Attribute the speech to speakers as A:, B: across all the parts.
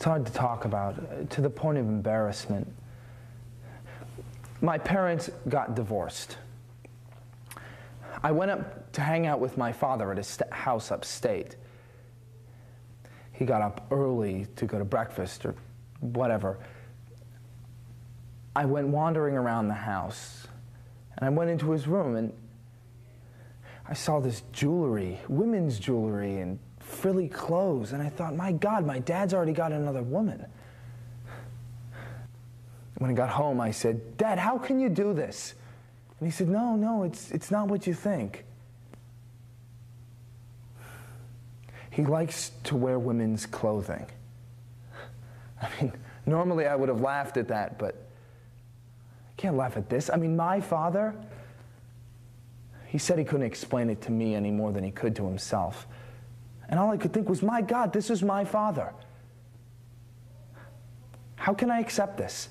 A: It's hard to talk about, to the point of embarrassment. My parents got divorced. I went up to hang out with my father at his house upstate. He got up early to go to breakfast or whatever. I went wandering around the house, and I went into his room, and I saw this jewelry, women's jewelry, and frilly clothes, and I thought, my God, my dad's already got another woman. When I got home, I said, Dad, how can you do this? And he said, no, it's not what you think. He likes to wear women's clothing. I mean, normally I would have laughed at that, but I can't laugh at this. I mean, my father, he said he couldn't explain it to me any more than he could to himself. And all I could think was, my God, this is my father. How can I accept this?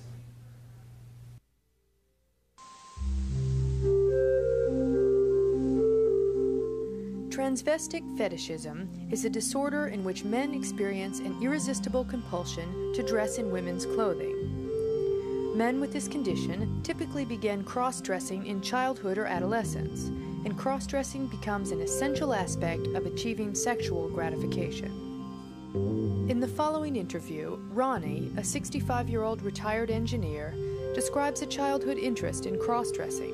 B: Transvestic fetishism is a disorder in which men experience an irresistible compulsion to dress in women's clothing. Men with this condition typically begin cross-dressing in childhood or adolescence, and cross-dressing becomes an essential aspect of achieving sexual gratification. In the following interview, Ronnie, a 65-year-old retired engineer, describes a childhood interest in cross-dressing.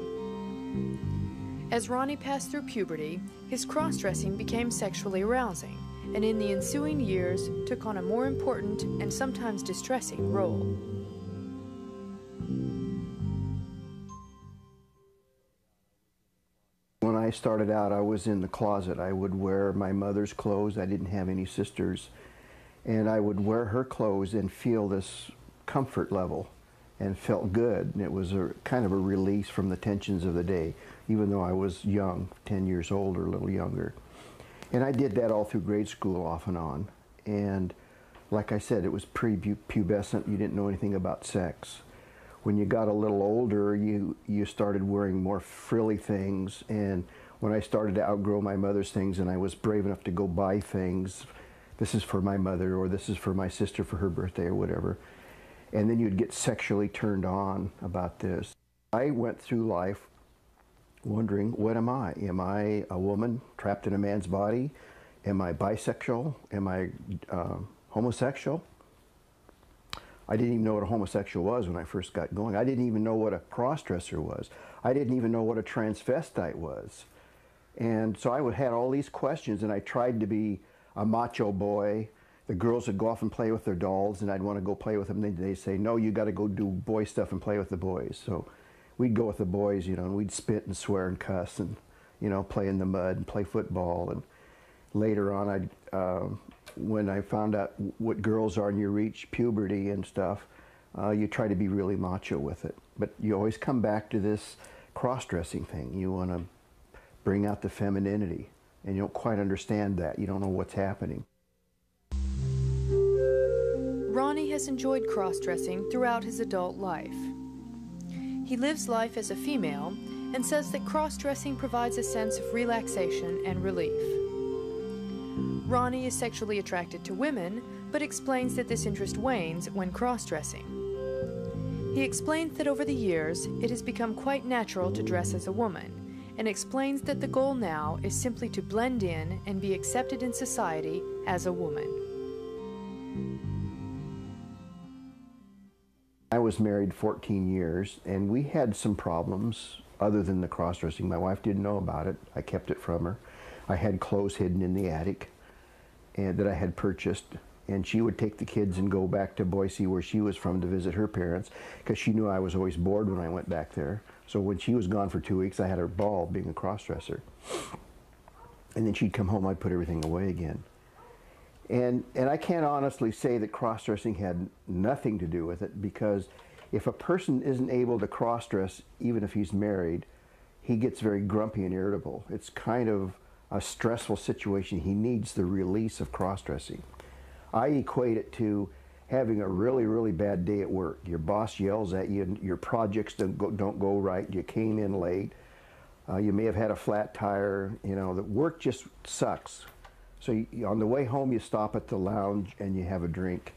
B: As Ronnie passed through puberty, his cross-dressing became sexually arousing, and in the ensuing years took on a more important and sometimes distressing role.
C: When I started out, I was in the closet. I would wear my mother's clothes. I didn't have any sisters. And I would wear her clothes and feel this comfort level and felt good. And it was a kind of a release from the tensions of the day, even though I was young, 10 years old or a little younger. And I did that all through grade school off and on. And like I said, it was pre-pubescent. You didn't know anything about sex. When you got a little older, you started wearing more frilly things. And when I started to outgrow my mother's things and I was brave enough to go buy things, this is for my mother or this is for my sister for her birthday or whatever. And then you'd get sexually turned on about this. I went through life wondering, what am I? Am I a woman trapped in a man's body? Am I bisexual? Am I homosexual? I didn't even know what a homosexual was when I first got going. I didn't even know what a cross-dresser was. I didn't even know what a transvestite was. And so I had all these questions, and I tried to be a macho boy. The girls would go off and play with their dolls, and I'd want to go play with them. They'd say, no, you got to go do boy stuff and play with the boys. So we'd go with the boys, you know, and we'd spit and swear and cuss and, you know, play in the mud and play football. And later on, when I found out what girls are and you reach puberty and stuff, you try to be really macho with it. But you always come back to this cross-dressing thing. You want to bring out the femininity, and you don't quite understand that. You don't know what's happening.
B: Ronnie has enjoyed cross-dressing throughout his adult life. He lives life as a female and says that cross-dressing provides a sense of relaxation and relief. Ronnie is sexually attracted to women, but explains that this interest wanes when cross-dressing. He explains that over the years, it has become quite natural to dress as a woman, and explains that the goal now is simply to blend in and be accepted in society as a woman.
C: I was married 14 years, and we had some problems other than the cross-dressing. My wife didn't know about it. I kept it from her. I had clothes hidden in the attic and that I had purchased, and she would take the kids and go back to Boise, where she was from, to visit her parents, because she knew I was always bored when I went back there. So when she was gone for 2 weeks, I had her ball being a cross-dresser. And then she'd come home, I'd put everything away again. And I can't honestly say that cross-dressing had nothing to do with it, because if a person isn't able to cross-dress, even if he's married, he gets very grumpy and irritable. It's kind of a stressful situation. He needs the release of cross-dressing. I equate it to having a really, really bad day at work. Your boss yells at you, and your projects don't go right, you came in late, you may have had a flat tire, you know, the work just sucks. So on the way home, you stop at the lounge and you have a drink,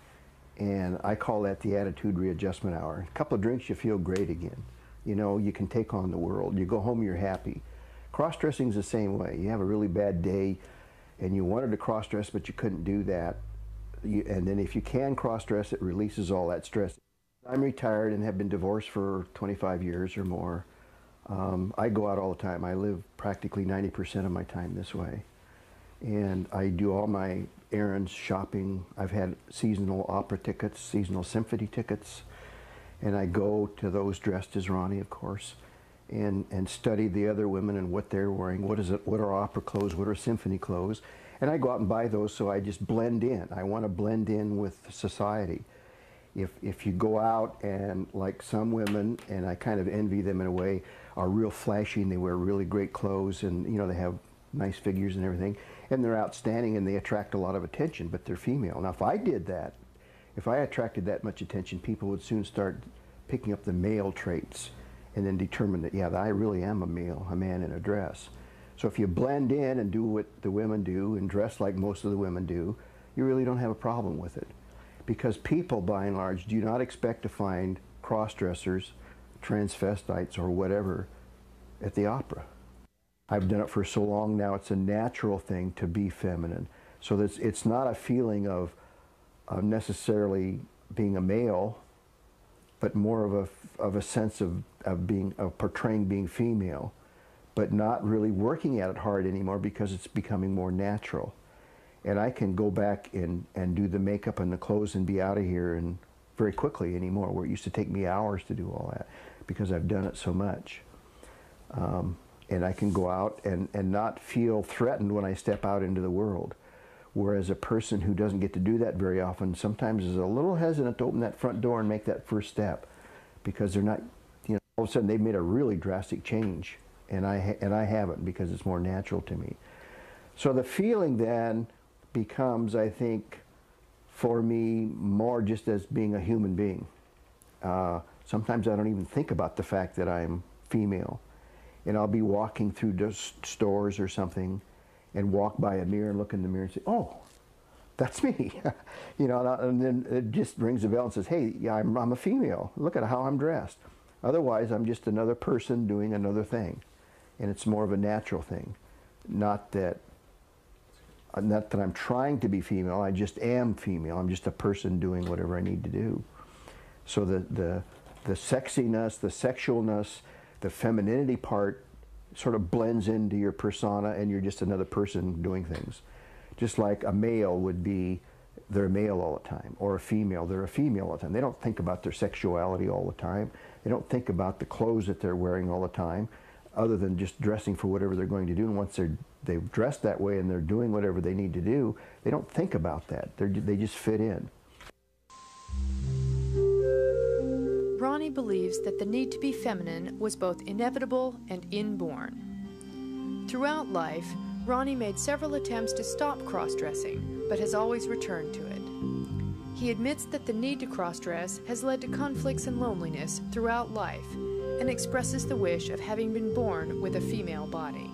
C: And I call that the attitude readjustment hour. A couple of drinks, you feel great again. You know, you can take on the world. You go home, you're happy. Cross-dressing is the same way. You have a really bad day and you wanted to cross-dress, but you couldn't do that. And then if you can cross-dress, it releases all that stress. I'm retired and have been divorced for 25 years or more. I go out all the time. I live practically 90% of my time this way. And I do all my errands, shopping. I've had seasonal opera tickets, seasonal symphony tickets, and I go to those dressed as Ronnie, of course, and study the other women and what they're wearing. What are opera clothes? What are symphony clothes? And I go out and buy those, so I just blend in. I want to blend in with society. If you go out and, like some women, and I kind of envy them in a way, are real flashy and they wear really great clothes and, you know, they have nice figures and everything, and they're outstanding and they attract a lot of attention, but they're female. Now, if I did that, if I attracted that much attention, people would soon start picking up the male traits and then determine that, yeah, I really am a male, a man in a dress. So if you blend in and do what the women do and dress like most of the women do, you really don't have a problem with it. Because people, by and large, do not expect to find cross-dressers, transvestites, or whatever at the opera. I've done it for so long now, it's a natural thing to be feminine. So that it's not a feeling of necessarily being a male, but more of a sense of portraying being female, but not really working at it hard anymore because it's becoming more natural. And I can go back and do the makeup and the clothes and be out of here and very quickly anymore, where it used to take me hours to do all that because I've done it so much. And I can go out and not feel threatened when I step out into the world. Whereas a person who doesn't get to do that very often sometimes is a little hesitant to open that front door and make that first step because they're not, you know, all of a sudden they've made a really drastic change. And I haven't, because it's more natural to me. So the feeling then becomes, I think, for me, more just as being a human being. Sometimes I don't even think about the fact that I'm female. And I'll be walking through stores or something and walk by a mirror and look in the mirror and say, oh, that's me. You know, and then it just rings a bell and says, hey, yeah, I'm a female. Look at how I'm dressed. Otherwise, I'm just another person doing another thing. And it's more of a natural thing. Not that I'm trying to be female, I just am female. I'm just a person doing whatever I need to do. So the sexiness, the sexualness, the femininity part sort of blends into your persona, and you're just another person doing things. Just like a male would be, they're male all the time, or a female, they're a female all the time. They don't think about their sexuality all the time. They don't think about the clothes that they're wearing all the time, other than just dressing for whatever they're going to do. And once they've dressed that way and they're doing whatever they need to do, they don't think about that. They just fit in.
B: Ronnie believes that the need to be feminine was both inevitable and inborn. Throughout life, Ronnie made several attempts to stop cross-dressing, but has always returned to it. He admits that the need to cross-dress has led to conflicts and loneliness throughout life, and expresses the wish of having been born with a female body.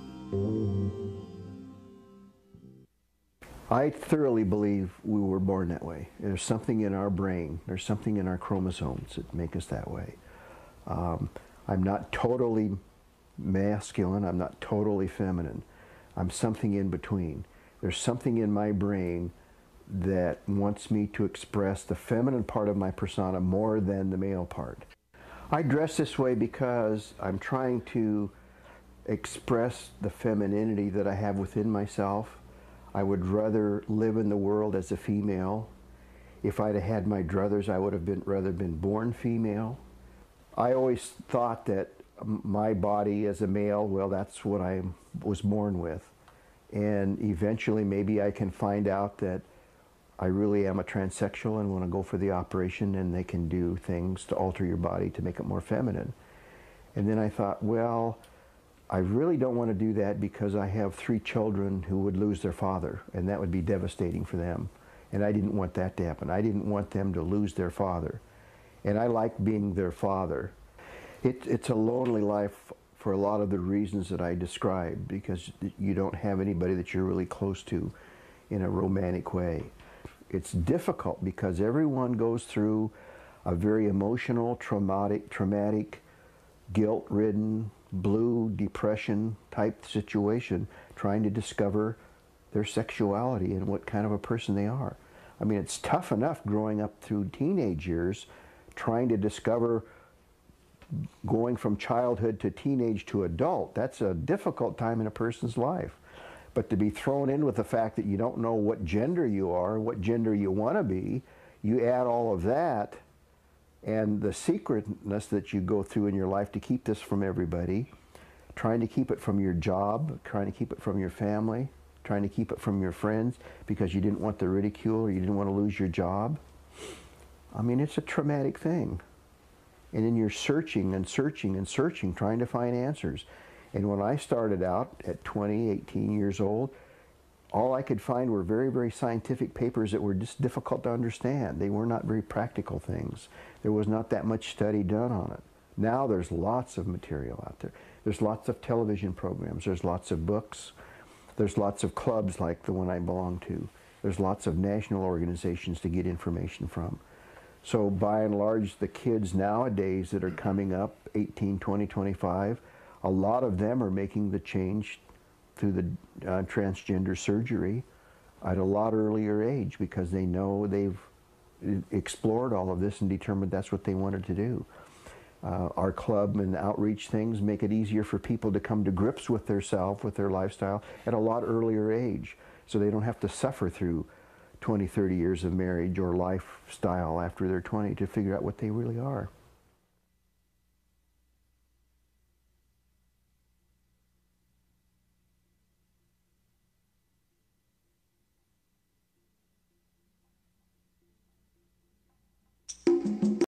C: I thoroughly believe we were born that way. There's something in our brain, there's something in our chromosomes that make us that way. I'm not totally masculine, I'm not totally feminine. I'm something in between. There's something in my brain that wants me to express the feminine part of my persona more than the male part. I dress this way because I'm trying to express the femininity that I have within myself. I would rather live in the world as a female. If I'd have had my druthers, I would have rather been born female. I always thought that my body as a male, well, that's what I was born with. And eventually maybe I can find out that I really am a transsexual and want to go for the operation, and they can do things to alter your body to make it more feminine. And then I thought, well, I really don't want to do that because I have 3 children who would lose their father, and that would be devastating for them. And I didn't want that to happen. I didn't want them to lose their father. And I like being their father. It's a lonely life for a lot of the reasons that I described, because you don't have anybody that you're really close to in a romantic way. it's difficult because everyone goes through a very emotional, traumatic, guilt-ridden, blue depression type situation, trying to discover their sexuality and what kind of a person they are. I mean, it's tough enough growing up through teenage years, trying to discover, going from childhood to teenage to adult. That's a difficult time in a person's life. But to be thrown in with the fact that you don't know what gender you are, what gender you want to be, you add all of that and the secretness that you go through in your life to keep this from everybody, trying to keep it from your job, trying to keep it from your family, trying to keep it from your friends because you didn't want the ridicule or you didn't want to lose your job. I mean, it's a traumatic thing. And then you're searching and searching and searching, trying to find answers. And when I started out at 20, 18 years old, all I could find were very, very scientific papers that were just difficult to understand. They were not very practical things. There was not that much study done on it. Now there's lots of material out there. There's lots of television programs. There's lots of books. There's lots of clubs like the one I belong to. There's lots of national organizations to get information from. So by and large, the kids nowadays that are coming up, 18, 20, 25, a lot of them are making the change through the transgender surgery at a lot earlier age because they know they've explored all of this and determined that's what they wanted to do. Our club and outreach things make it easier for people to come to grips with their self, with their lifestyle at a lot earlier age, so they don't have to suffer through 20, 30 years of marriage or lifestyle after they're 20 to figure out what they really are.